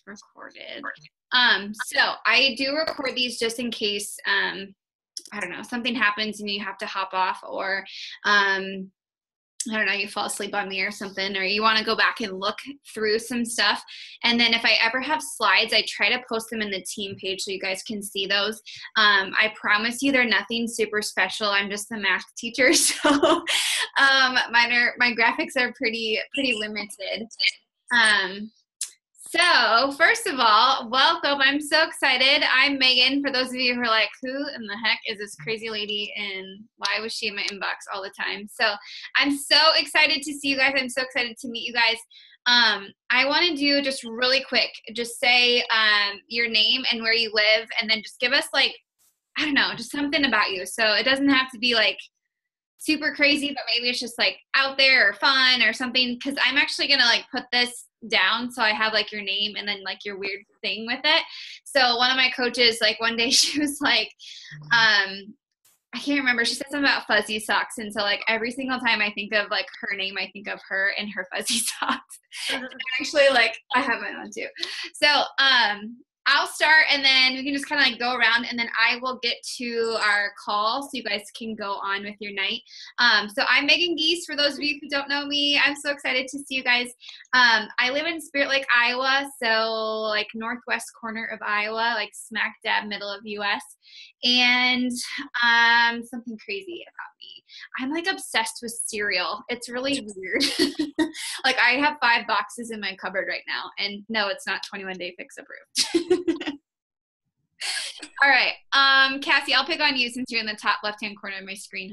it's recorded. So I do record these just in case, I don't know, something happens and you have to hop off, or, I don't know, you fall asleep on me or something, or you want to go back and look through some stuff. And then if I ever have slides, I try to post them in the team page so you guys can see those. I promise you they're nothing super special. I'm just a math teacher. So my graphics are pretty limited. So first of all, welcome. I'm so excited. I'm Megan. For those of you who are like, who in the heck is this crazy lady and why was she in my inbox all the time? So I'm so excited to see you guys. I'm so excited to meet you guys. I want to do just really quick, just say your name and where you live, and then just give us like, I don't know, just something about you. So it doesn't have to be like super crazy, but maybe it's just like out there or fun or something, because I'm actually going to like put this down so I have like your name and then like your weird thing with it. So one of my coaches, like one day she was like, I can't remember, she said something about fuzzy socks, and so like every single time I think of like her name, I think of her and her fuzzy socks. And actually, like I have mine on too. So I'll start, and then we can just kind of like go around, and then I will get to our call so you guys can go on with your night. So I'm Megan Geese. For those of you who don't know me, I'm so excited to see you guys. I live in Spirit Lake, Iowa, so like northwest corner of Iowa, like smack dab middle of US. And something crazy about me, I'm like obsessed with cereal. It's really weird. Like I have 5 boxes in my cupboard right now, and no, it's not 21 Day Fix approved. All right, Cassie, I'll pick on you since you're in the top left-hand corner of my screen,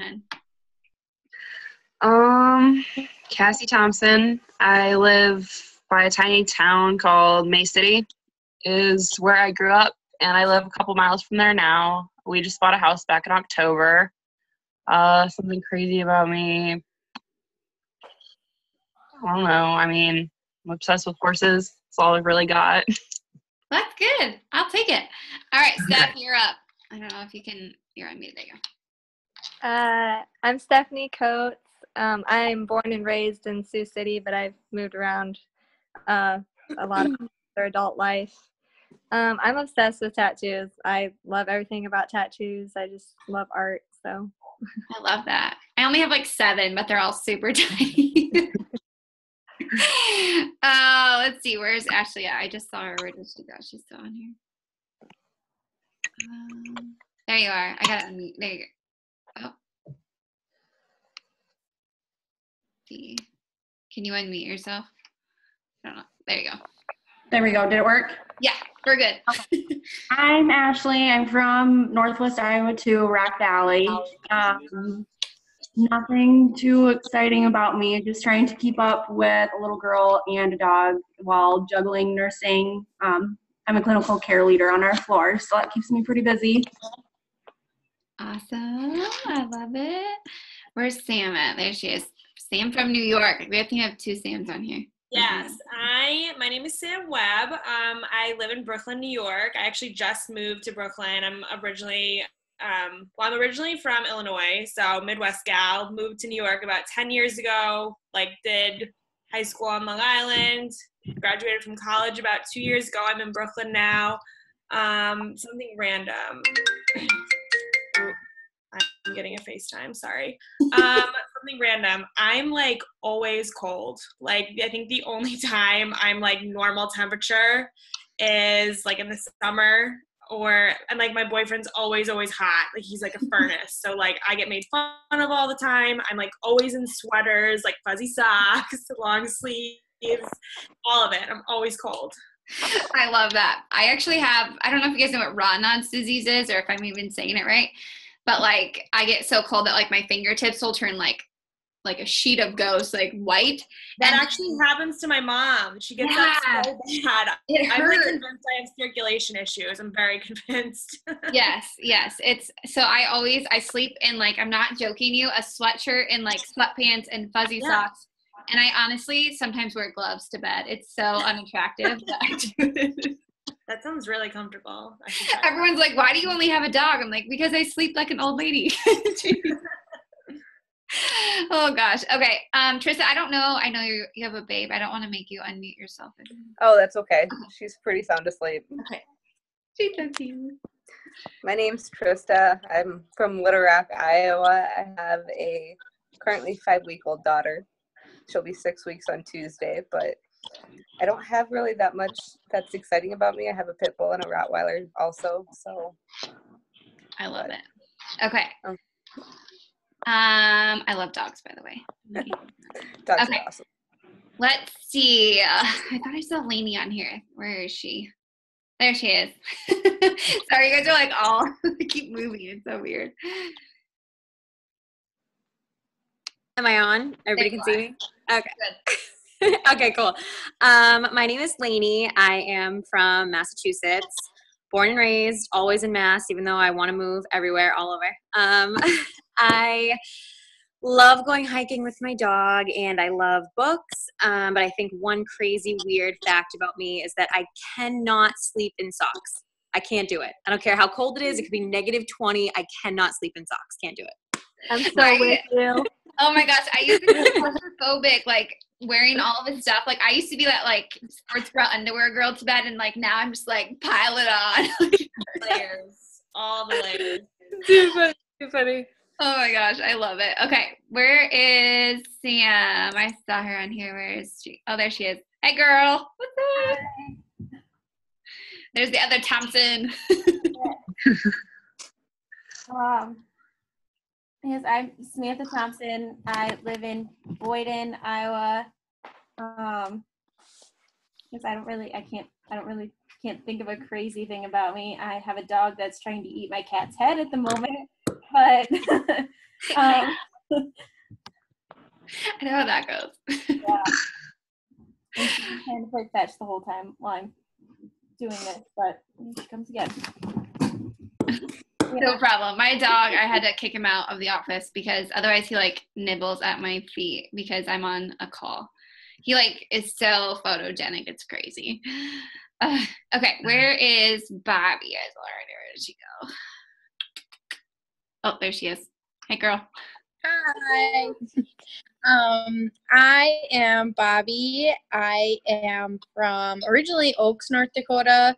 hun. Cassie Thompson. I live by a tiny town called May City, is where I grew up, and I live a couple miles from there now. We just bought a house back in October. Something crazy about me, I don't know. I mean, I'm obsessed with horses. That's all I've really got. That's good. I'll take it. All right, Steph, you're up. I don't know if you can, you're on mute. There you go. I'm Stephanie Coates. I'm born and raised in Sioux City, but I've moved around a lot of their adult life. I'm obsessed with tattoos. I love everything about tattoos. I just love art, so. I love that. I only have like 7, but they're all super tiny. Let's see. Where's Ashley? Yeah, I just saw her. Where did she go? She's still on here. There you are. I got it unmute. There you go. Oh. See. Can you unmute yourself? I don't know. There you go. There we go. Did it work? Yeah, we're good. Okay. I'm Ashley. I'm from Northwest Iowa too, Rock Valley. Nothing too exciting about me. Just trying to keep up with a little girl and a dog while juggling nursing. I'm a clinical care leader on our floor, so that keeps me pretty busy. Awesome. I love it. Where's Sam at? There she is. Sam from New York. We have to have 2 Sams on here. Yes, my name is Sam Webb. I live in Brooklyn, New York. I actually just moved to Brooklyn. I'm originally from Illinois, so Midwest gal. Moved to New York about 10 years ago, like did high school on Long Island, graduated from college about 2 years ago. I'm in Brooklyn now. Something random. I'm getting a FaceTime, sorry. Something random. I'm like always cold. Like I think the only time I'm like normal temperature is like in the summer, and like my boyfriend's always hot. Like he's like a furnace. So like I get made fun of all the time. I'm like always in sweaters, like fuzzy socks, long sleeves, all of it. I'm always cold. I love that. I actually have, I don't know if you guys know what Raynaud's disease is or if I'm even saying it right, but like I get so cold that like my fingertips will turn like a sheet of ghost, like white. That actually happens to my mom. She gets that so bad. I'm like convinced I have circulation issues. I'm very convinced. Yes. It's so I sleep in like, I'm not joking you, a sweatshirt and like sweatpants and fuzzy socks. And I honestly sometimes wear gloves to bed. It's so unattractive. But I do it. That sounds really comfortable. Everyone's like, why do you only have a dog? I'm like, because I sleep like an old lady. Oh gosh. Okay. Trista, I don't know. I know you have a babe. I don't want to make you unmute yourself. Oh, that's okay. She's pretty sound asleep. Okay. She's so cute. My name's Trista. I'm from Little Rock, Iowa. I have a currently 5-week-old daughter. She'll be 6 weeks on Tuesday, but I don't have really that much that's exciting about me. I have a pit bull and a Rottweiler also, so. I love it. Okay. Oh. I love dogs, by the way. Dogs Okay. are awesome. Let's see. I thought I saw Lainey on here. Where is she? There she is. Sorry, you guys are like all keep moving. It's so weird. Am I on? Everybody There can you see me? Okay. Okay, cool. My name is Lainey. I am from Massachusetts, born and raised, always in Mass, even though I want to move everywhere, all over. I love going hiking with my dog, and I love books. But I think one crazy weird fact about me is that I cannot sleep in socks. I can't do it. I don't care how cold it is. It could be -20. I cannot sleep in socks. Can't do it. I'm so with you. Oh my gosh, I used to be claustrophobic, like wearing all of this stuff. Like I used to be that like sports bra underwear girl to bed, and like now I'm just like pile it on. Layers. All the layers. Too funny. Oh my gosh, I love it. Okay, where is Sam? I saw her on here. Where is she? Oh, there she is. Hey, girl. What's up? There's the other Thompson. Yes, I'm Samantha Thompson. I live in Boyden, Iowa. Because I don't really can't think of a crazy thing about me. I have a dog that's trying to eat my cat's head at the moment, but I know how that goes. yeah. And she's trying to play fetch the whole time while I'm doing this, but she comes again. Yeah. No problem. My dog, I had to kick him out of the office because otherwise he like nibbles at my feet because I'm on a call. He like is so photogenic. It's crazy. Okay, where is Bobby? Where did she go? Oh, there she is. Hey, girl. Hi. I am Bobby. I am from originally Oaks, North Dakota,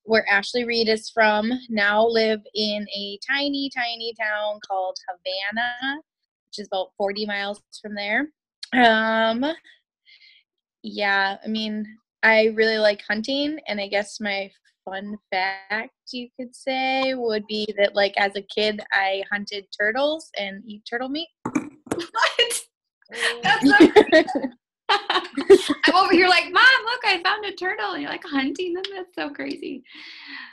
where Ashley Reed is from. Now live in a tiny, tiny town called Havana, which is about 40 miles from there. Yeah, I mean, I really like hunting, and I guess my fun fact, you could say, would be that, like, as a kid, I hunted turtles and eat turtle meat. What? That's so I'm over here like, Mom, look, I found a turtle. And you're like hunting them? That's so crazy.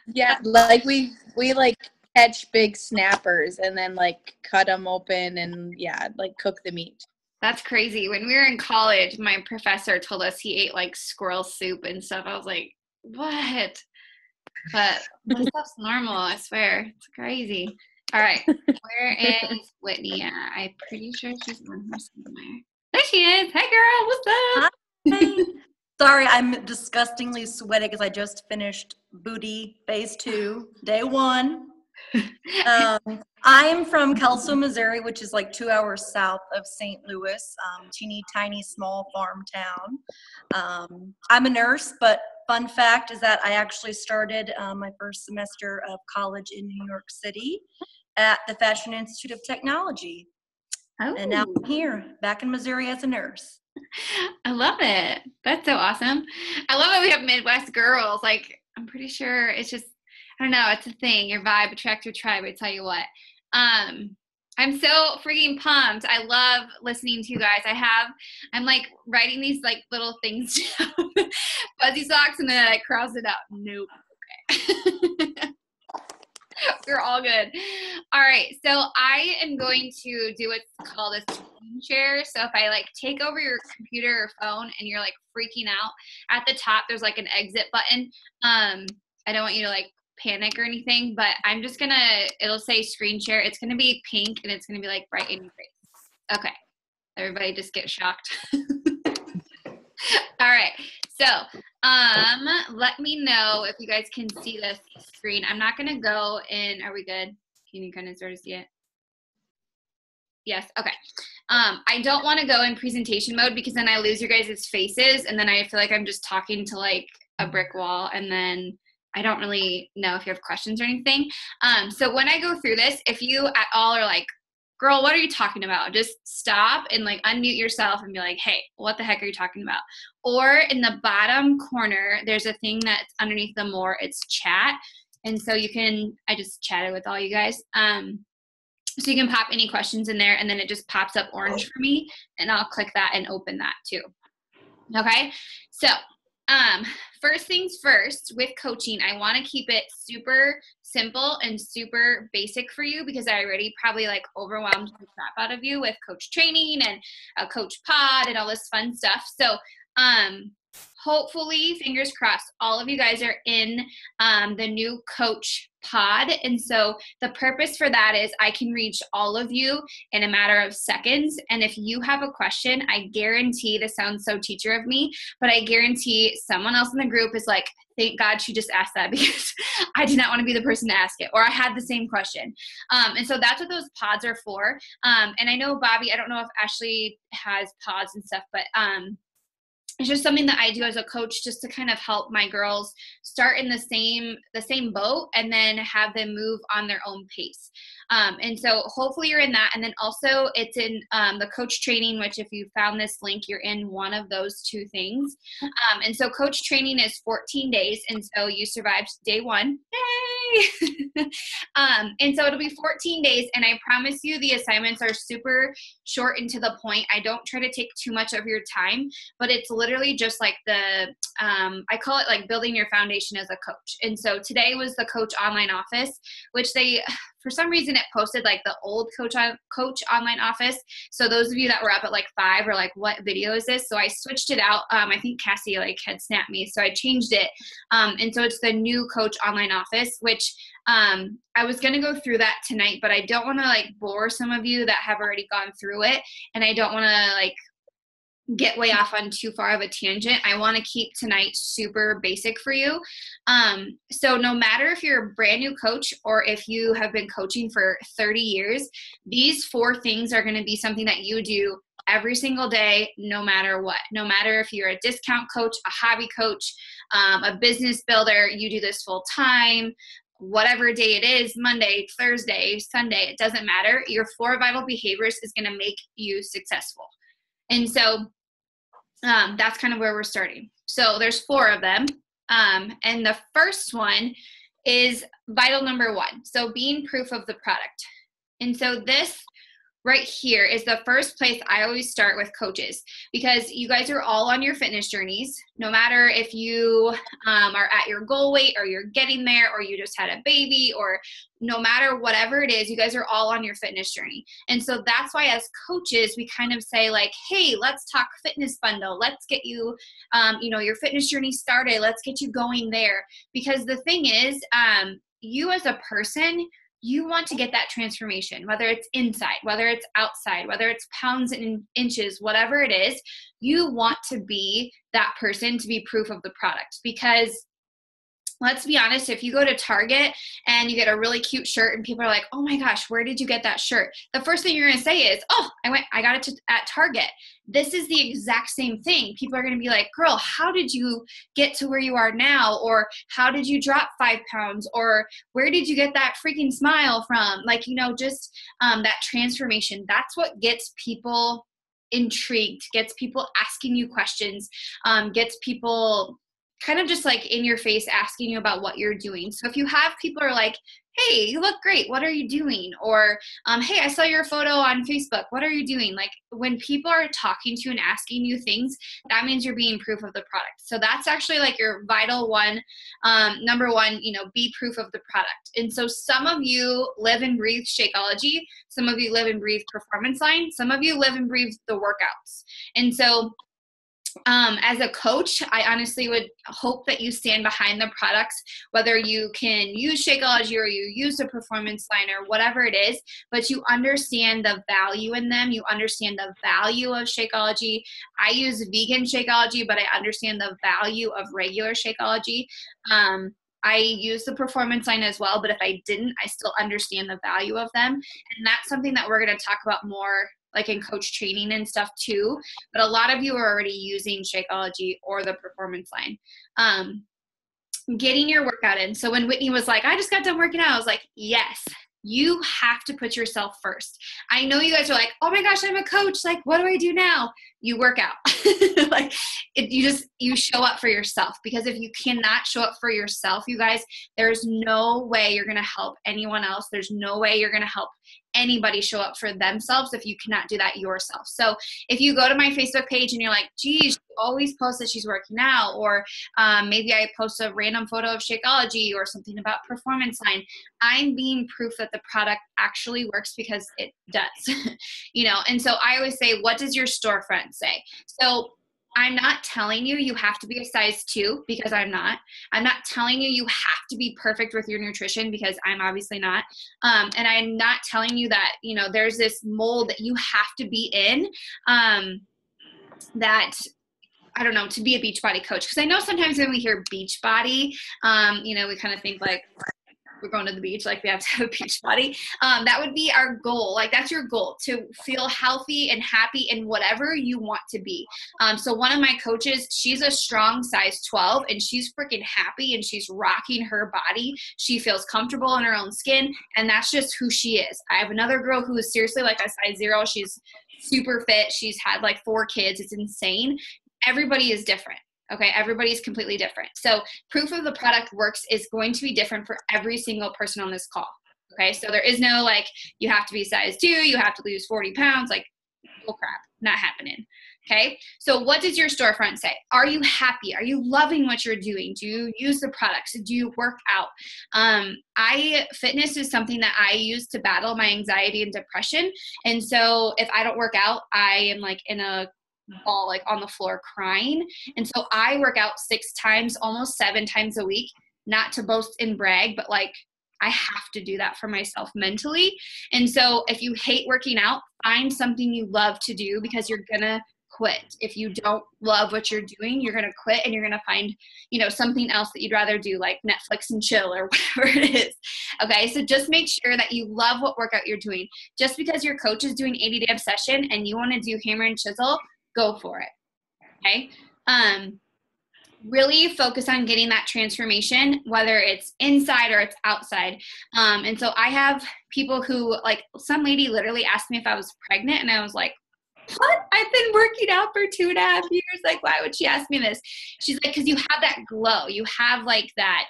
Yeah, like we like catch big snappers and then like cut them open and yeah, like cook the meat. That's crazy. When we were in college, my professor told us he ate like squirrel soup and stuff. I was like, what? But this stuff's normal, I swear. It's crazy. All right. Where is Whitney at? I'm pretty sure she's on her somewhere. There she is. Hey, girl. What's up? Hi. Sorry, I'm disgustingly sweaty because I just finished Booty Phase 2, Day 1. I am from Kelso, Missouri, which is like 2 hours south of St. Louis, teeny tiny small farm town. I'm a nurse, but fun fact is that I actually started my first semester of college in New York City at the Fashion Institute of Technology. Oh. And now I'm here, back in Missouri as a nurse. I love it. That's so awesome. I love that we have Midwest girls. Like, I'm pretty sure it's just, I don't know, it's a thing. Your vibe attracts your tribe, I tell you what. I'm so freaking pumped. I love listening to you guys. I'm like writing these like little things down. Fuzzy socks, and then I cross it out. Nope. Okay. We're all good. All right. So I am going to do what's called a screen share. So if I like take over your computer or phone and you're like freaking out, at the top there's like an exit button. I don't want you to like panic or anything, but I'm just gonna, it'll say screen share. It's gonna be pink and it's gonna be like right in your face. Okay. Everybody just get shocked. All right. So, let me know if you guys can see this screen. I'm not going to go in. Are we good? Can you kind of sort of see it? Yes. Okay. I don't want to go in presentation mode because then I lose your guys' faces and then I feel like I'm just talking to like a brick wall and then I don't really know if you have questions or anything. So when I go through this, if you at all are like, girl, what are you talking about? Just stop and like unmute yourself and be like, hey, what the heck are you talking about? Or in the bottom corner, there's a thing that's underneath the more, it's chat. And so you can, I just chatted with all you guys. So you can pop any questions in there and then it just pops up orange for me and I'll click that and open that too. Okay. So, first things first with coaching, I want to keep it super simple and super basic for you because I already probably like overwhelmed the crap out of you with coach training and a coach pod and all this fun stuff. So, hopefully, fingers crossed, all of you guys are in the new coach pod. And so the purpose for that is I can reach all of you in a matter of seconds. And if you have a question, I guarantee, this sounds so teacher of me, but I guarantee someone else in the group is like, thank God she just asked that because I did not want to be the person to ask it, or I had the same question. And so that's what those pods are for. And I know Bobby, I don't know if Ashley has pods and stuff, but it's just something that I do as a coach just to kind of help my girls start in the same boat and then have them move on their own pace. And so hopefully you're in that. And then also it's in the coach training, which if you found this link, you're in one of those two things. And so coach training is 14 days. And so you survived day one. Yay! And so it'll be 14 days. And I promise you the assignments are super short and to the point. I don't try to take too much of your time, but it's literally just like I call it like building your foundation as a coach. And so today was the coach online office, which they, for some reason it posted like the old coach online office. So those of you that were up at like 5 were like, what video is this? So I switched it out. I think Cassie like had snapped me. So I changed it. And so it's the new coach online office, which I was going to go through that tonight, but I don't want to like bore some of you that have already gone through it. And I don't want to like get way off on too far of a tangent. I want to keep tonight super basic for you. So no matter if you're a brand new coach or if you have been coaching for 30 years, these 4 things are going to be something that you do every single day, no matter what. No matter if you're a discount coach, a hobby coach, a business builder, you do this full time, whatever day it is, Monday, Thursday, Sunday, it doesn't matter. Your 4 vital behaviors is going to make you successful. And so that's kind of where we're starting. So there's 4 of them. And the first one is vital number 1. So being proof of the product. And so this right here is the first place I always start with coaches because you guys are all on your fitness journeys. No matter if you are at your goal weight or you're getting there or you just had a baby or no matter whatever it is, you guys are all on your fitness journey. And so that's why as coaches, we kind of say like, hey, let's talk fitness bundle. Let's get you, your fitness journey started. Let's get you going there. Because the thing is, you as a person, you want to get that transformation, whether it's inside, whether it's outside, whether it's pounds and inches, whatever it is, you want to be that person to be proof of the product. Because let's be honest, if you go to Target and you get a really cute shirt and people are like, oh my gosh, where did you get that shirt? The first thing you're going to say is, oh, I got it at Target. This is the exact same thing. People are going to be like, girl, how did you get to where you are now? Or how did you drop 5 pounds? Or where did you get that freaking smile from? Like, just that transformation. That's what gets people intrigued, gets people asking you questions, gets people kind of just like in your face asking you about what you're doing. So if you have people who are like, hey, you look great, what are you doing? Or, hey, I saw your photo on Facebook, what are you doing? Like when people are talking to you and asking you things, that means you're being proof of the product. So that's actually like your vital one, number 1, be proof of the product. And so some of you live and breathe Shakeology, some of you live and breathe Performance Line, some of you live and breathe the workouts. And so as a coach, I honestly would hope that you stand behind the products, whether you can use Shakeology or you use a Performance Line or whatever it is, but you understand the value in them. You understand the value of Shakeology. I use vegan Shakeology, but I understand the value of regular Shakeology. I use the performance line as well, but if I didn't, I still understand the value of them. And that's something that we're going to talk about more like in coach training and stuff too. But a lot of you are already using Shakeology or the performance line. Getting your workout in. So when Whitney was like, I just got done working out, I was like, yes, you have to put yourself first. I know you guys are like, oh my gosh, I'm a coach. Like, what do I do now? You work out. Like you show up for yourself, because if you cannot show up for yourself, you guys, there's no way you're going to help anyone else. There's no way you're going to help anybody show up for themselves if you cannot do that yourself. So if you go to my Facebook page and you're like, geez, she always posts that she's working out, or maybe I post a random photo of Shakeology or something about performance line, I'm being proof that the product actually works, because it does. And so I always say, what does your storefront say? So I'm not telling you have to be a size 2, because I'm not. I'm not telling you have to be perfect with your nutrition, because I'm obviously not. And I'm not telling you that, there's this mold that you have to be in, that, I don't know, to be a Beachbody coach. Because I know sometimes when we hear Beachbody, we kind of think like, we're going to the beach, like we have to have a beach body. That would be our goal. Like that's your goal, to feel healthy and happy in whatever you want to be. So one of my coaches, she's a strong size 12 and she's freaking happy and she's rocking her body. She feels comfortable in her own skin, and that's just who she is. I have another girl who is seriously like a size 0. She's super fit. She's had like 4 kids. It's insane. Everybody is different. Okay, everybody's completely different. So proof of the product works is going to be different for every single person on this call. Okay, so there is no like, you have to be size 2, you have to lose 40 pounds, like, bull crap, not happening. Okay, so what does your storefront say? Are you happy? Are you loving what you're doing? Do you use the products? Do you work out? Fitness is something that I use to battle my anxiety and depression. And so if I don't work out, I am like in a ball, like on the floor crying. And so I work out 6 times, almost 7 times a week, not to boast and brag, but like I have to do that for myself mentally. And so if you hate working out, find something you love to do, because you're gonna quit. If you don't love what you're doing, you're gonna quit, and you're gonna find, something else that you'd rather do, like Netflix and chill or whatever it is. Okay, so just make sure that you love what workout you're doing. Just because your coach is doing 80-day obsession and you want to do hammer and chisel, go for it. Okay. Really focus on getting that transformation, whether it's inside or it's outside. And so I have people who, like, some lady literally asked me if I was pregnant, and I was like, what? I've been working out for 2.5 years. Like, why would she ask me this? She's like, because you have that glow. You have like that,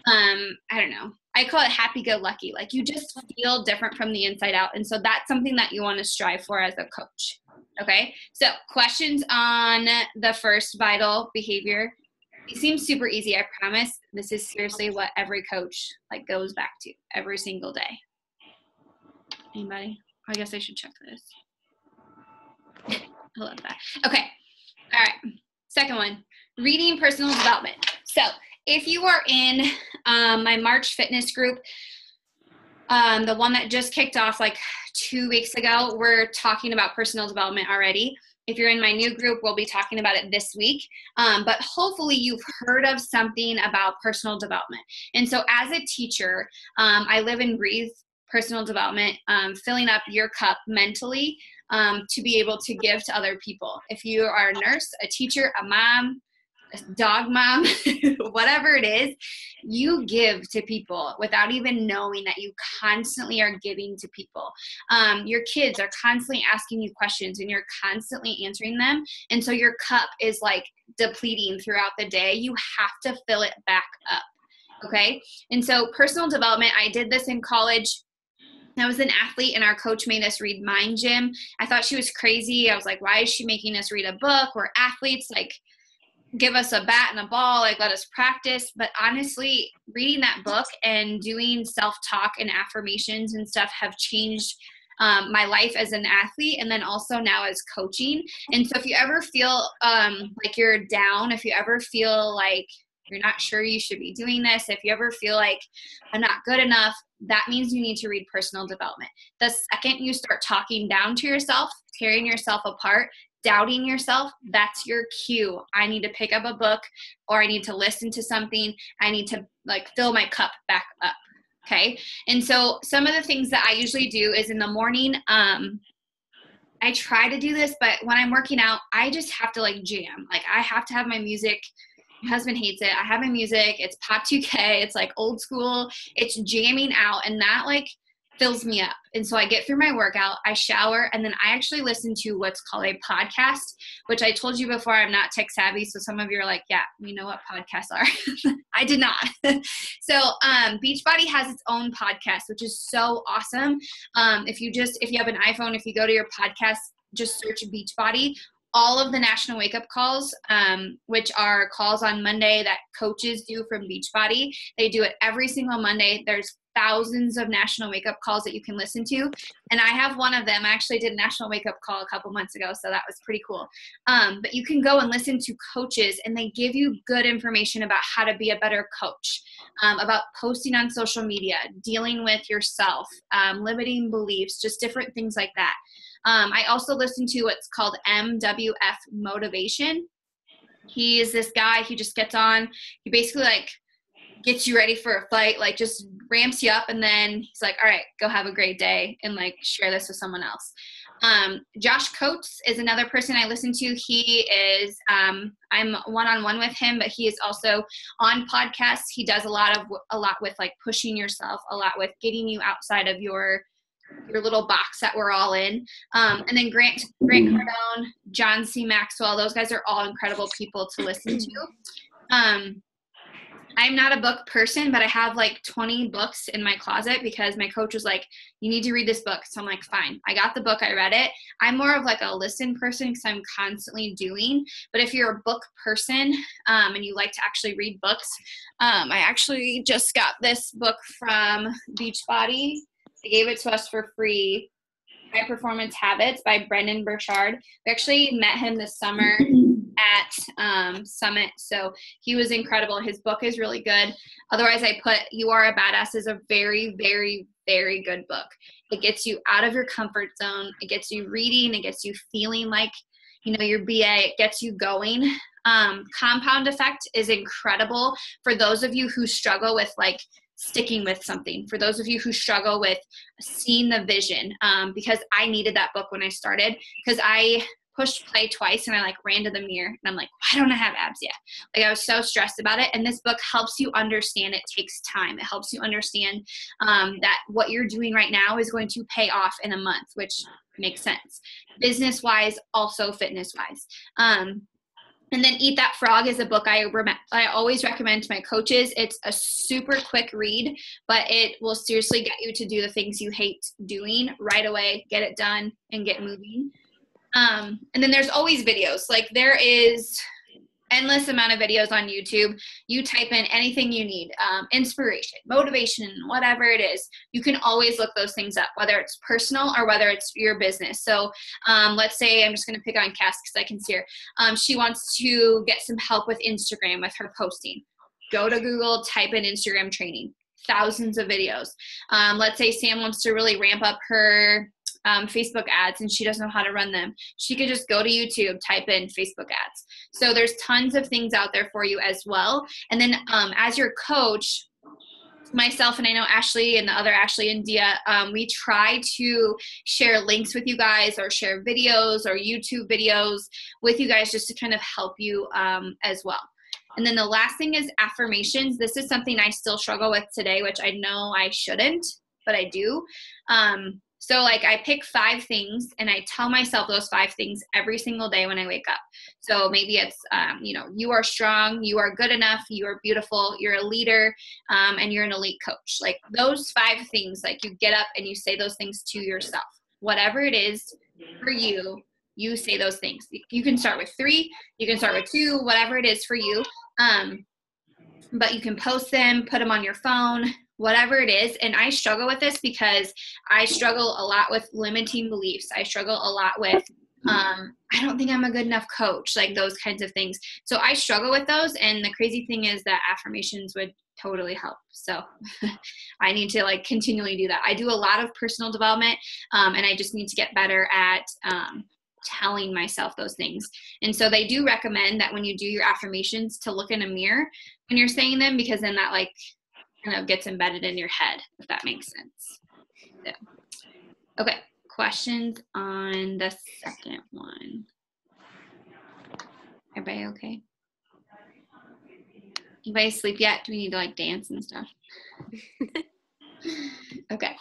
I don't know. I call it happy-go-lucky. Like, you just feel different from the inside out. And so that's something that you want to strive for as a coach. Okay, so questions on the first vital behavior. It seems super easy, I promise. This is seriously what every coach like goes back to every single day. Anybody? I guess I should check this. I love that. Okay, all right. Second one, reading personal development. So if you are in my March fitness group, the one that just kicked off like 2 weeks ago, we're talking about personal development already. If you're in my new group, we'll be talking about it this week. But hopefully you've heard of something about personal development. And so as a teacher, I live and breathe personal development, filling up your cup mentally to be able to give to other people. If you are a nurse, a teacher, a mom, a dog mom, whatever it is, you give to people without even knowing that you constantly are giving to people. Your kids are constantly asking you questions and you're constantly answering them. And so your cup is like depleting throughout the day. You have to fill it back up. Okay. And so personal development, I did this in college. I was an athlete and our coach made us read Mind Gym. I thought she was crazy. I was like, why is she making us read a book? We're athletes. Like, give us a bat and a ball, like let us practice. But honestly, reading that book and doing self-talk and affirmations and stuff have changed my life as an athlete, and then also now as coaching. And so if you ever feel like you're down, if you ever feel like you're not sure you should be doing this, if you ever feel like I'm not good enough, that means you need to read personal development. The second you start talking down to yourself, tearing yourself apart, doubting yourself, that's your cue. I need to pick up a book, or I need to listen to something. I need to like fill my cup back up. Okay. And so some of the things that I usually do is in the morning, I try to do this, but when I'm working out, I just have to like jam. Like I have to have my music. My husband hates it. I have my music. It's pop 2K. It's like old school. It's jamming out, and that like fills me up. And so I get through my workout, I shower, and then I actually listen to what's called a podcast, which I told you before, I'm not tech savvy. So some of you are like, yeah, you know what podcasts are. I did not. So Beachbody has its own podcast, which is so awesome. If you have an iPhone, if you go to your podcast, just search Beachbody. All of the national wake-up calls, which are calls on Monday that coaches do from Beachbody, they do it every single Monday. There's thousands of national wake-up calls that you can listen to, and I have one of them. I actually did a national wake-up call a couple months ago, so that was pretty cool. But you can go and listen to coaches, and they give you good information about how to be a better coach, about posting on social media, dealing with yourself, limiting beliefs, just different things like that. I also listen to what's called MWF Motivation. He is this guy, he just gets on, he basically like gets you ready for a fight, like just ramps you up, and then he's like, all right, go have a great day, and like share this with someone else. Josh Coates is another person I listen to. He is, I'm one-on-one with him, but he is also on podcasts. He does a lot with like pushing yourself, a lot with getting you outside of your little box that we're all in. And then Grant Cardone, John C. Maxwell, those guys are all incredible people to listen to. I'm not a book person, but I have like 20 books in my closet because my coach was like, you need to read this book. So I'm like, fine. I got the book. I read it. I'm more of like a listen person because I'm constantly doing. But if you're a book person and you like to actually read books, I actually just got this book from Beachbody. They gave it to us for free. High Performance Habits by Brendan Burchard. We actually met him this summer at Summit, so he was incredible. His book is really good. Otherwise, I put You Are a Badass is a very, very, very good book. It gets you out of your comfort zone. It gets you reading. It gets you feeling like, you know, your BA. It gets you going. Compound Effect is incredible for those of you who struggle with like sticking with something, for those of you who struggle with seeing the vision, because I needed that book when I started, because I pushed play twice and I like ran to the mirror and I'm like, why don't I have abs yet? Like I was so stressed about it. And this book helps you understand it takes time. It helps you understand that what you're doing right now is going to pay off in a month, which makes sense. Business wise, also fitness wise. And then Eat That Frog is a book I always recommend to my coaches. It's a super quick read, but it will seriously get you to do the things you hate doing right away, get it done, and get moving. And then there's always videos. Like there is endless amount of videos on YouTube. You type in anything you need, inspiration, motivation, whatever it is. You can always look those things up, whether it's personal or whether it's your business. So let's say I'm just going to pick on Cass because I can see her. She wants to get some help with Instagram, with her posting. Go to Google, type in Instagram training. Thousands of videos. Let's say Sam wants to really ramp up her Facebook ads and she doesn't know how to run them. She could just go to YouTube, type in Facebook ads. So there's tons of things out there for you as well. And then as your coach, myself and I know Ashley and the other Ashley and Dia, we try to share links with you guys or share videos or YouTube videos with you guys just to kind of help you as well. And then the last thing is affirmations. This is something I still struggle with today, which I know I shouldn't, but I do. So like I pick 5 things and I tell myself those 5 things every single day when I wake up. So maybe it's, you are strong, you are good enough, you are beautiful, you're a leader, and you're an elite coach. Like those 5 things, like you get up and you say those things to yourself. Whatever it is for you, you say those things. You can start with 3, you can start with 2, whatever it is for you. But you can post them, put them on your phone, whatever it is. And I struggle with this because I struggle a lot with limiting beliefs. I struggle a lot with, I don't think I'm a good enough coach, like those kinds of things. So I struggle with those. And the crazy thing is that affirmations would totally help. So I need to like continually do that. I do a lot of personal development and I just need to get better at telling myself those things. And so they do recommend that when you do your affirmations to look in a mirror when you're saying them, because then that like kind of gets embedded in your head, if that makes sense. So, okay, questions on the second one? Everybody okay? Anybody asleep yet? Do we need to like dance and stuff? Okay.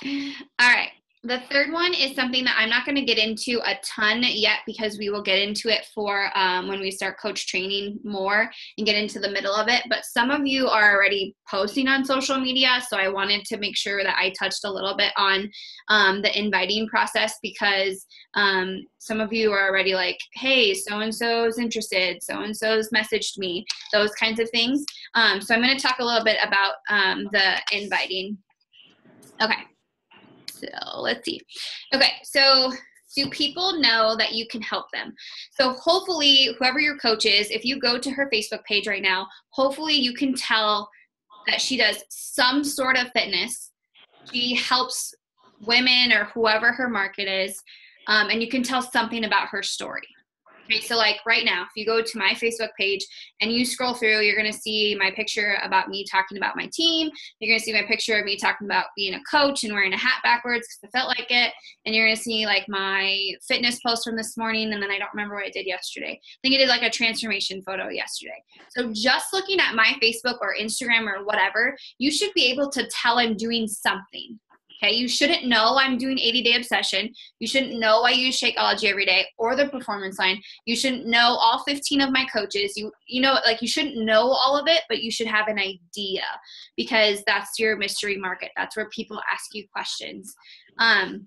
All right. The third one is something that I'm not going to get into a ton yet, because we will get into it for when we start coach training more and get into the middle of it. But some of you are already posting on social media, so I wanted to make sure that I touched a little bit on the inviting process, because some of you are already like, hey, so-and-so's interested, so-and-so's messaged me, those kinds of things. So I'm going to talk a little bit about the inviting. Okay. So let's see. Okay, so do people know that you can help them? So hopefully, whoever your coach is, if you go to her Facebook page right now, hopefully you can tell that she does some sort of fitness. She helps women or whoever her market is, and you can tell something about her story. Okay, so like right now, if you go to my Facebook page and you scroll through, you're going to see my picture about me talking about my team. You're going to see my picture of me talking about being a coach and wearing a hat backwards because I felt like it. And you're going to see like my fitness post from this morning. And then I don't remember what I did yesterday. I think I did like a transformation photo yesterday. So just looking at my Facebook or Instagram or whatever, you should be able to tell I'm doing something. Okay, you shouldn't know I'm doing 80-day obsession. You shouldn't know I use Shakeology every day or the performance line. You shouldn't know all 15 of my coaches. You know, like you shouldn't know all of it, but you should have an idea, because that's your mystery market. That's where people ask you questions. And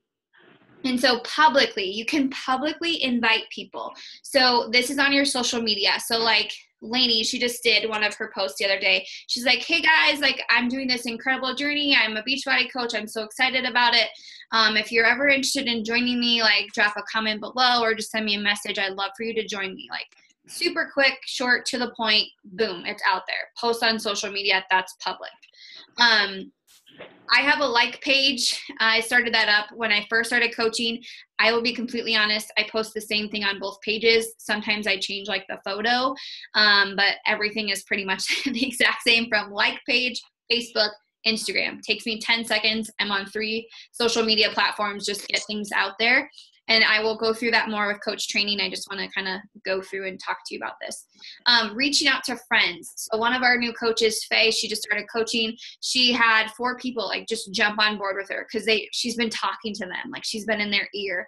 so publicly, you can publicly invite people. So this is on your social media. So like Lainey, she just did one of her posts the other day. She's like, hey guys, like I'm doing this incredible journey. I'm a Beachbody coach. I'm so excited about it. If you're ever interested in joining me, like drop a comment below or just send me a message. I'd love for you to join me. Like super quick, short, to the point, boom, it's out there. Post on social media, that's public. I have a like page. I started that up when I first started coaching. I will be completely honest. I post the same thing on both pages. Sometimes I change like the photo, but everything is pretty much the exact same from like page, Facebook, Instagram. Takes me 10 seconds. I'm on 3 social media platforms just to get things out there. And I will go through that more with coach training. I just want to kind of go through and talk to you about this. Reaching out to friends. So one of our new coaches, Faye, she just started coaching. She had 4 people like just jump on board with her because she's been talking to them. Like she's been in their ear.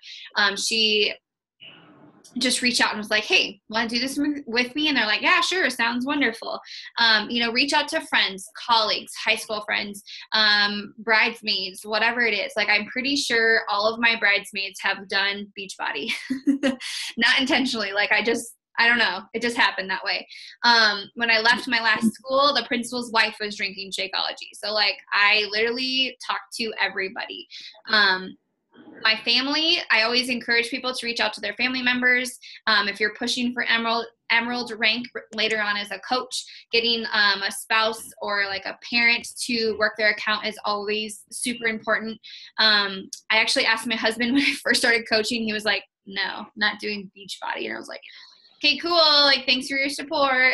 She just reached out and was like, hey, want to do this with me? And they're like, yeah, sure. Sounds wonderful. Reach out to friends, colleagues, high school friends, bridesmaids, whatever it is. Like, I'm pretty sure all of my bridesmaids have done Beachbody, not intentionally. Like, I don't know. It just happened that way. When I left my last school, the principal's wife was drinking Shakeology. So like, I literally talked to everybody. My family, I always encourage people to reach out to their family members. If you're pushing for emerald rank later on as a coach, getting a spouse or like a parent to work their account is always super important. I actually asked my husband when I first started coaching, he was like, no, not doing Beachbody. And I was like, okay, cool. Like, thanks for your support.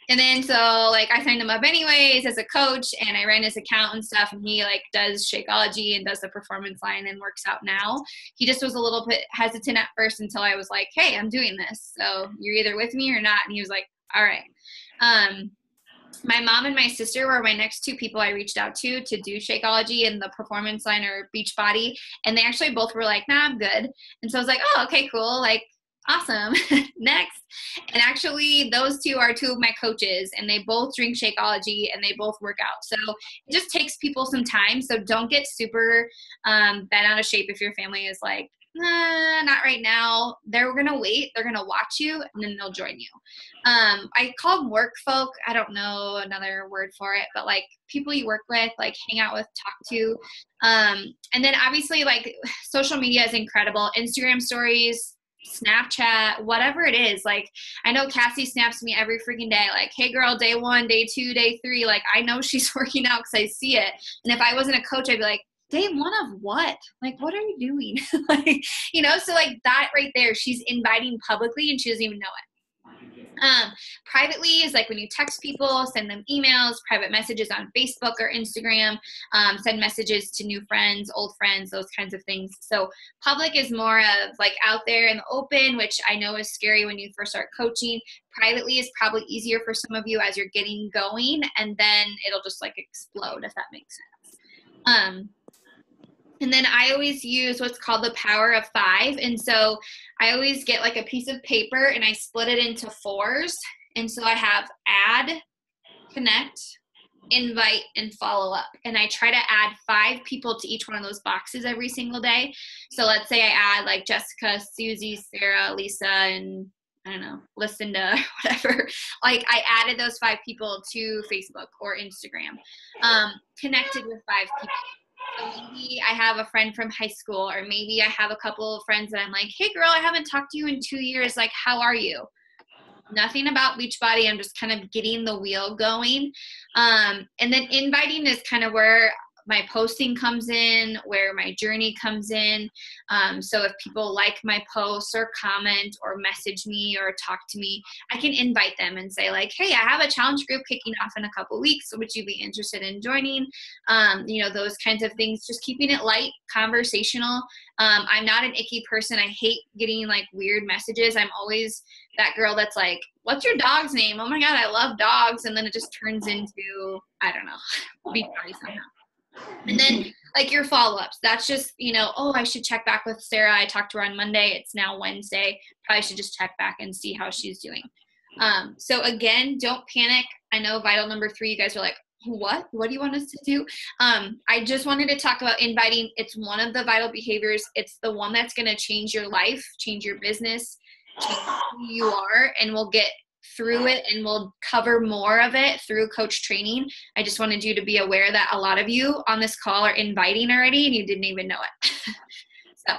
And then so like I signed him up anyways as a coach, and I ran his account and stuff, and he like does Shakeology and does the performance line and works out now. He just was a little bit hesitant at first until I was like, hey, I'm doing this. So you're either with me or not. And he was like, all right. My mom and my sister were my next 2 people I reached out to do Shakeology and the performance line or Beachbody. And they actually both were like, nah, I'm good. And so I was like, oh, okay, cool. Like, awesome. Next. And actually those 2 are 2 of my coaches, and they both drink Shakeology and they both work out. So it just takes people some time. So don't get super bent out of shape if your family is like, not right now. They're going to wait. They're going to watch you, and then they'll join you. I call them work folk. I don't know another word for it, but like people you work with, like hang out with, talk to. And then obviously like social media is incredible. Instagram stories, Snapchat, whatever it is. Like I know Cassie snaps me every freaking day, like, hey girl, day 1, day 2, day 3. Like I know she's working out because I see it. And if I wasn't a coach, I'd be like, day one of what? Like, what are you doing? Like, you know, so like that right there, she's inviting publicly and she doesn't even know it. Privately is like when you text people, send them emails, private messages on Facebook or Instagram, send messages to new friends, old friends, those kinds of things. So public is more of like out there in the open, which I know is scary when you first start coaching. Privately is probably easier for some of you as you're getting going, and then it'll just like explode, if that makes sense. And then I always use what's called the power of 5. And so I always get like a piece of paper and I split it into 4s. And so I have add, connect, invite, and follow up. And I try to add 5 people to each one of those boxes every single day. So let's say I add like Jessica, Susie, Sarah, Lisa, and I don't know, Lucinda, whatever. Like I added those 5 people to Facebook or Instagram, connected with 5 people. So maybe I have a friend from high school, or maybe I have a couple of friends that I'm like, hey girl, I haven't talked to you in 2 years. Like, how are you? Nothing about Beachbody. I'm just kind of getting the wheel going. And then inviting is kind of where my posting comes in, where my journey comes in. So if people like my posts or comment or message me or talk to me, I can invite them and say like, hey, I have a challenge group kicking off in a couple weeks. Would you be interested in joining? You know, those kinds of things, just keeping it light, conversational. I'm not an icky person. I hate getting like weird messages. I'm always that girl that's like, what's your dog's name? Oh my God, I love dogs. And then it just turns into, I don't know, Beachbody somehow. And then like your follow-ups, that's just, you know, oh, I should check back with Sarah. I talked to her on Monday. It's now Wednesday. Probably should just check back and see how she's doing. So again, don't panic. I know vital number 3, you guys are like, what do you want us to do? I just wanted to talk about inviting. It's one of the vital behaviors. It's the one that's going to change your life, change your business, change who you are, and we'll get through it and we'll cover more of it through coach training. I just wanted you to be aware that a lot of you on this call are inviting already and you didn't even know it. So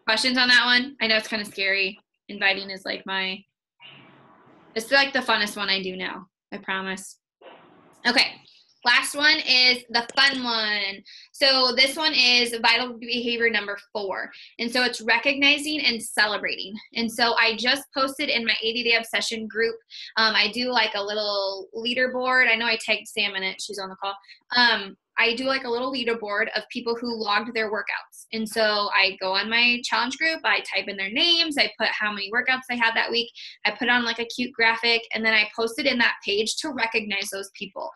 questions on that one? I know it's kind of scary. Inviting is like it's like the funnest one I do now. I promise. Okay. Last one is the fun one. So this one is vital behavior number 4. And so it's recognizing and celebrating. And so I just posted in my 80-day obsession group. I do like a little leaderboard. I know I tagged Sam in it. She's on the call. I do like a little leaderboard of people who logged their workouts. And so I go on my challenge group, I type in their names, I put how many workouts they had that week, I put on like a cute graphic, and then I post it in that page to recognize those people.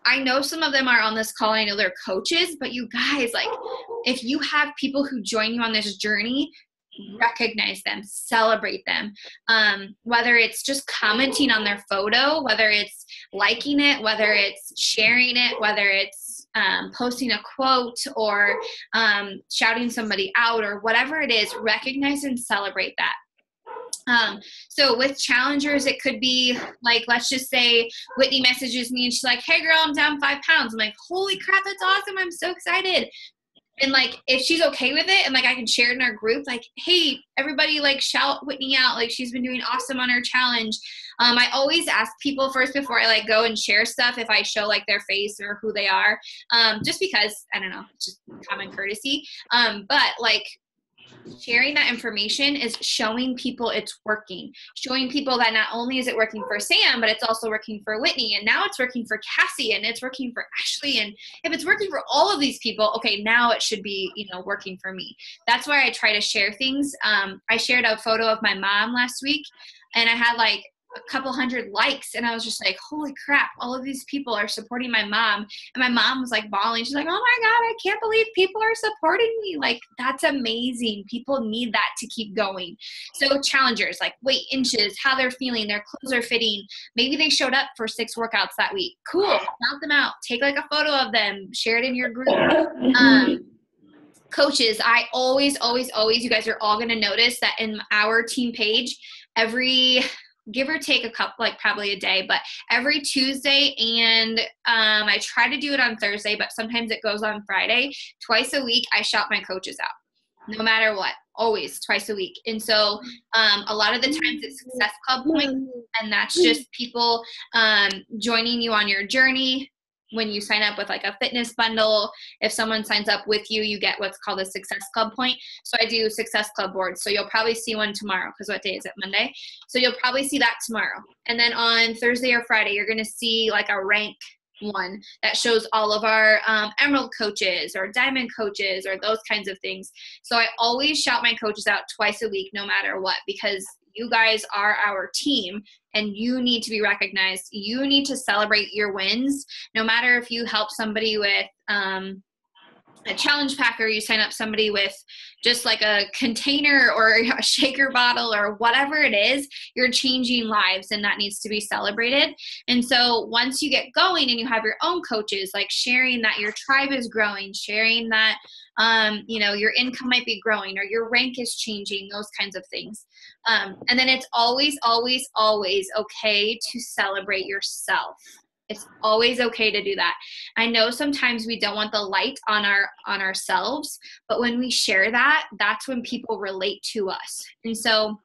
I know some of them are on this call. I know they're coaches, but you guys, like, if you have people who join you on this journey, recognize them, celebrate them. Whether it's just commenting on their photo, whether it's liking it, whether it's sharing it, whether it's posting a quote or shouting somebody out or whatever it is, recognize and celebrate that. So with challengers, it could be like, let's just say Whitney messages me and she's like, hey girl, I'm down 5 pounds. I'm like, holy crap, that's awesome. I'm so excited. And like, if she's okay with it and like I can share it in our group, like, hey, everybody like shout Whitney out. Like she's been doing awesome on her challenge. I always ask people first before I like go and share stuff if I show like their face or who they are, just because, I don't know, it's just common courtesy. But like, sharing that information is showing people it's working, showing people that not only is it working for Sam, but it's also working for Whitney, and now it's working for Cassie, and it's working for Ashley, and if it's working for all of these people, okay, now it should be, you know, working for me. That's why I try to share things. I shared a photo of my mom last week, and I had like a couple hundred likes, and I was just like, holy crap, all of these people are supporting my mom. And my mom was like bawling. She's like, oh my God, I can't believe people are supporting me. Like, that's amazing. People need that to keep going. So challengers, like weight, inches, how they're feeling, their clothes are fitting. Maybe they showed up for 6 workouts that week. Cool. Count them out. Take like a photo of them. Share it in your group. Coaches, I always, you guys are all going to notice that in our team page, every give or take a couple, like probably a day, but every Tuesday and I try to do it on Thursday, but sometimes it goes on Friday. Twice a week, I shout my coaches out, no matter what, always twice a week. And so a lot of the times it's Success Club points, and that's just people joining you on your journey, when you sign up with like a fitness bundle, if someone signs up with you, you get what's called a Success Club point. So I do Success Club boards. So you'll probably see one tomorrow, because what day is it? Monday. So you'll probably see that tomorrow. And then on Thursday or Friday, you're going to see like a rank one that shows all of our emerald coaches or diamond coaches or those kinds of things. So I always shout my coaches out twice a week, no matter what, because you guys are our team and you need to be recognized. You need to celebrate your wins, no matter if you help somebody with a challenge pack, or you sign up somebody with just like a container or a shaker bottle or whatever it is. You're changing lives, and that needs to be celebrated. And so once you get going and you have your own coaches, like sharing that your tribe is growing, sharing that your income might be growing or your rank is changing, those kinds of things. And then it's always, always, always okay to celebrate yourself. It's always okay to do that. I know sometimes we don't want the light on ourselves, but when we share that, that's when people relate to us. And so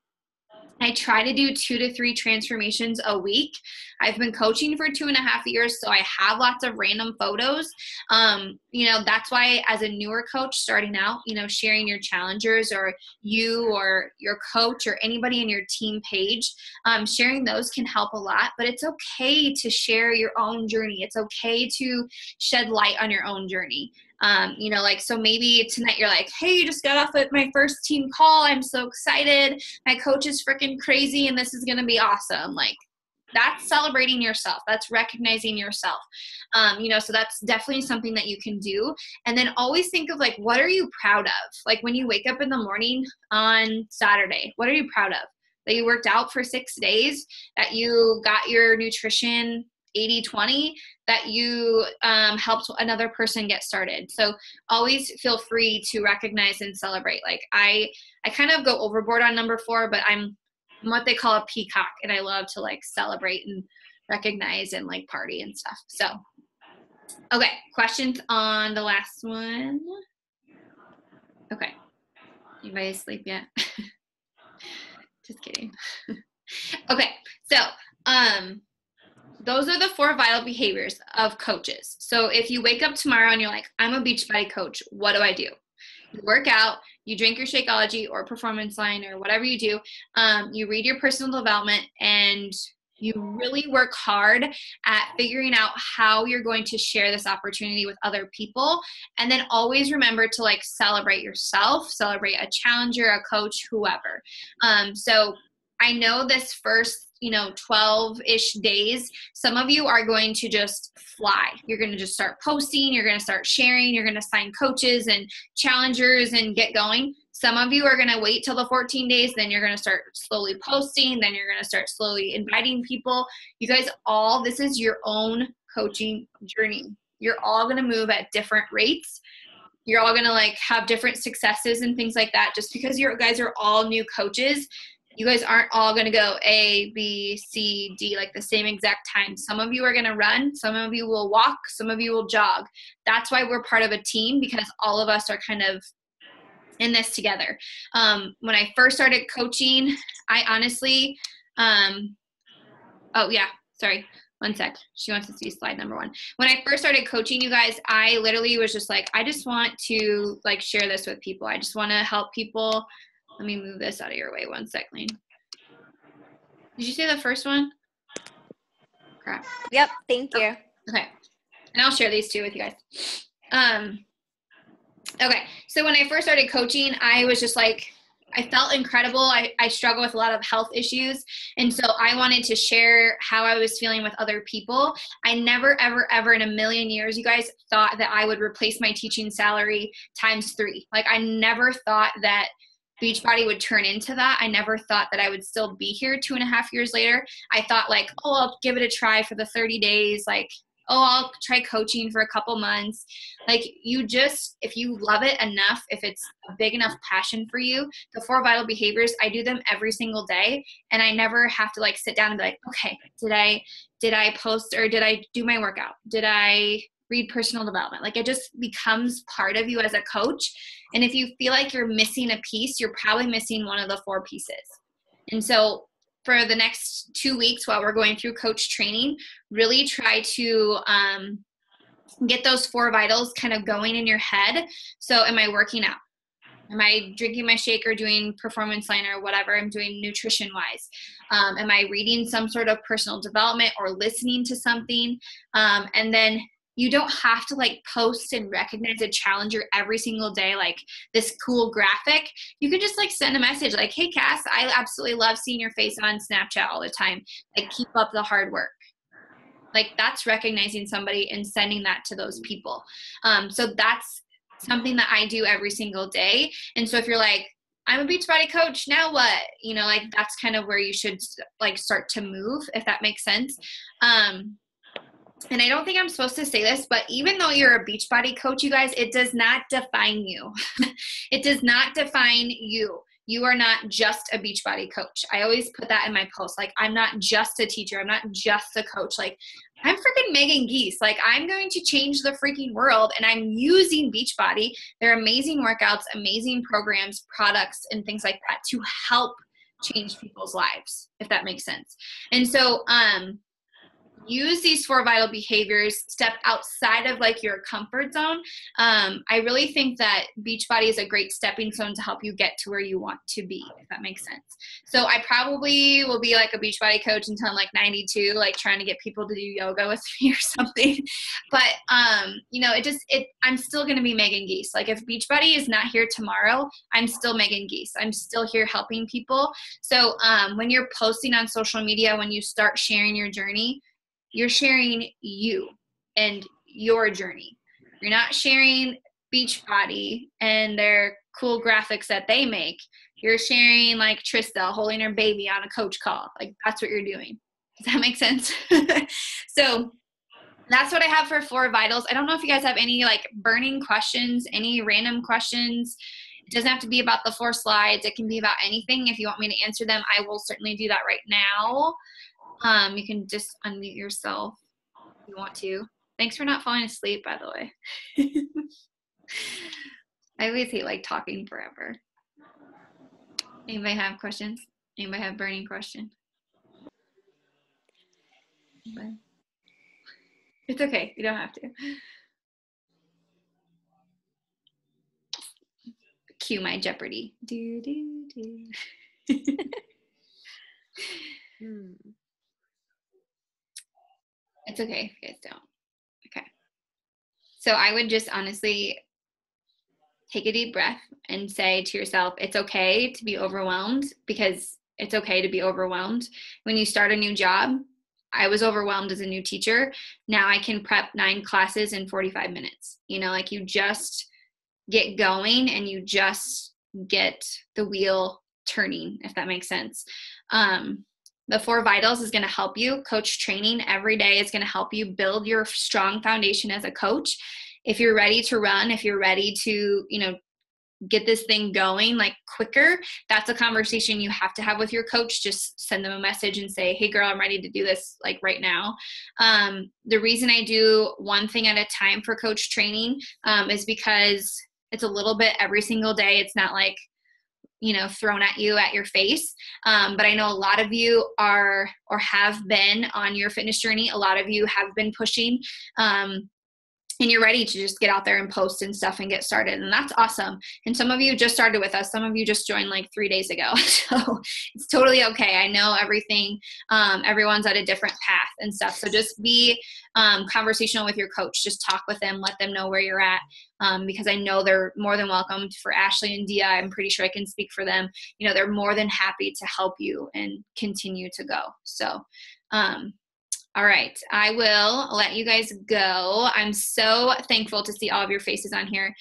I try to do 2 to 3 transformations a week. I've been coaching for 2.5 years, so I have lots of random photos. That's why as a newer coach starting out, sharing your challengers or you or your coach or anybody in your team page, sharing those can help a lot. But it's okay to share your own journey. It's okay to shed light on your own journey. So maybe tonight you're like, hey, just got off at my first team call. I'm so excited. My coach is freaking crazy and this is going to be awesome. Like, that's celebrating yourself. That's recognizing yourself. So that's definitely something that you can do. And then always think of like, what are you proud of? Like when you wake up in the morning on Saturday, what are you proud of? That you worked out for 6 days, that you got your nutrition 80-20, that you helped another person get started. So always feel free to recognize and celebrate. Like I kind of go overboard on number 4, but I'm what they call a peacock, and I love to like celebrate and recognize and like party and stuff. So, okay, questions on the last one? Okay, you guys asleep yet? Just kidding. Okay, so those are the 4 vital behaviors of coaches. So if you wake up tomorrow and you're like, I'm a Beachbody coach, what do? You work out, you drink your Shakeology or Performance Line or whatever you do. You read your personal development, and you really work hard at figuring out how you're going to share this opportunity with other people. And then always remember to like celebrate yourself, celebrate a challenger, a coach, whoever. So I know this first 12-ish days, some of you are going to just fly. You're going to just start posting. You're going to start sharing. You're going to sign coaches and challengers and get going. Some of you are going to wait till the 14 days. Then you're going to start slowly posting. Then you're going to start slowly inviting people. You guys this is your own coaching journey. You're all going to move at different rates. You're all going to like have different successes and things like that. Just because you guys are all new coaches, you guys aren't all going to go A, B, C, D, like the same exact time. Some of you are going to run. Some of you will walk. Some of you will jog. That's why we're part of a team, because all of us are kind of in this together. When I first started coaching, I honestly, sorry. One sec. She wants to see slide number 1. When I first started coaching you guys, I literally was just like, I just want to like share this with people. I just want to help people. Let me move this out of your way. One sec, Lane. Did you say the first one? Crap. Yep. Thank you. Okay. And I'll share these 2 with you guys. Okay. So when I first started coaching, I was just like, I felt incredible. I struggle with a lot of health issues. And so I wanted to share how I was feeling with other people. I never, ever, ever in a million years, you guys, thought that I would replace my teaching salary times 3. Like I never thought that Beachbody would turn into that. I never thought that I would still be here 2.5 years later. I thought like, oh, I'll give it a try for the 30 days. Like, oh, I'll try coaching for a couple months. Like if you love it enough, if it's a big enough passion for you, the 4 vital behaviors, I do them every single day. And I never have to like sit down and be like, okay, did I post or did I do my workout? Did I read personal development? Like it just becomes part of you as a coach. And if you feel like you're missing a piece, you're probably missing one of the 4 pieces. And so for the next 2 weeks while we're going through coach training, really try to get those 4 vitals kind of going in your head. So am I working out? Am I drinking my shake or doing performance line or whatever I'm doing nutrition wise? Am I reading some sort of personal development or listening to something? And then you don't have to like post and recognize a challenger every single day, like this cool graphic. You can just like send a message like, hey Cass, I absolutely love seeing your face on Snapchat all the time. Like keep up the hard work. Like that's recognizing somebody and sending that to those people. So that's something that I do every single day. And so if you're like, I'm a Beachbody coach, now what? You know, like that's kind of where you should like start to move, if that makes sense. And I don't think I'm supposed to say this, but even though you're a Beachbody coach, you guys, it does not define you. It does not define you. You are not just a Beachbody coach. I always put that in my post. Like, I'm not just a teacher. I'm not just a coach. Like, I'm freaking Megan Geese. Like, I'm going to change the freaking world, and I'm using Beachbody. They're amazing workouts, amazing programs, products, and things like that to help change people's lives, if that makes sense. And so, use these 4 vital behaviors, step outside of like your comfort zone. I really think that Beachbody is a great stepping stone to help you get to where you want to be, if that makes sense. So I probably will be like a Beachbody coach until I'm like 92, like trying to get people to do yoga with me or something. But, you know, I'm still going to be Megan Geese. Like if Beachbody is not here tomorrow, I'm still Megan Geese. I'm still here helping people. So when you're posting on social media, when you start sharing your journey, you're sharing you and your journey. You're not sharing Beachbody and their cool graphics that they make. You're sharing like Trista holding her baby on a coach call. Like that's what you're doing. Does that make sense? So that's what I have for 4 vitals. I don't know if you guys have any like burning questions, any random questions. It doesn't have to be about the 4 slides. It can be about anything. If you want me to answer them, I will certainly do that right now. You can just unmute yourself if you want to. Thanks for not falling asleep, by the way. I always hate like talking forever. Anybody have questions? Anybody have burning question? Anybody? It's okay. You don't have to. Cue my Jeopardy. Do, do, do. It's okay if you guys don't. Okay. So I would just honestly take a deep breath and say to yourself, it's okay to be overwhelmed, because it's okay to be overwhelmed. When you start a new job, I was overwhelmed as a new teacher. Now I can prep 9 classes in 45 minutes. You know, like you just get going and you just get the wheel turning, if that makes sense. The 4 vitals is going to help you. Coach training every day is going to help you build your strong foundation as a coach. If you're ready to run, if you're ready to, you know, get this thing going like quicker, that's a conversation you have to have with your coach. Just send them a message and say, hey girl, I'm ready to do this like right now. The reason I do one thing at a time for coach training is because it's a little bit every single day. It's not like, you know, thrown at you at your face. But I know a lot of you are or have been on your fitness journey. A lot of you have been pushing and you're ready to just get out there and post and stuff and get started. And that's awesome. And some of you just started with us. Some of you just joined like 3 days ago. So it's totally okay. I know everything. Everyone's at a different path and stuff. So just be conversational with your coach. Just talk with them. Let them know where you're at. Because I know they're more than welcome. For Ashley and Dia, I'm pretty sure I can speak for them. You know, they're more than happy to help you and continue to go. So, all right, I will let you guys go. I'm so thankful to see all of your faces on here.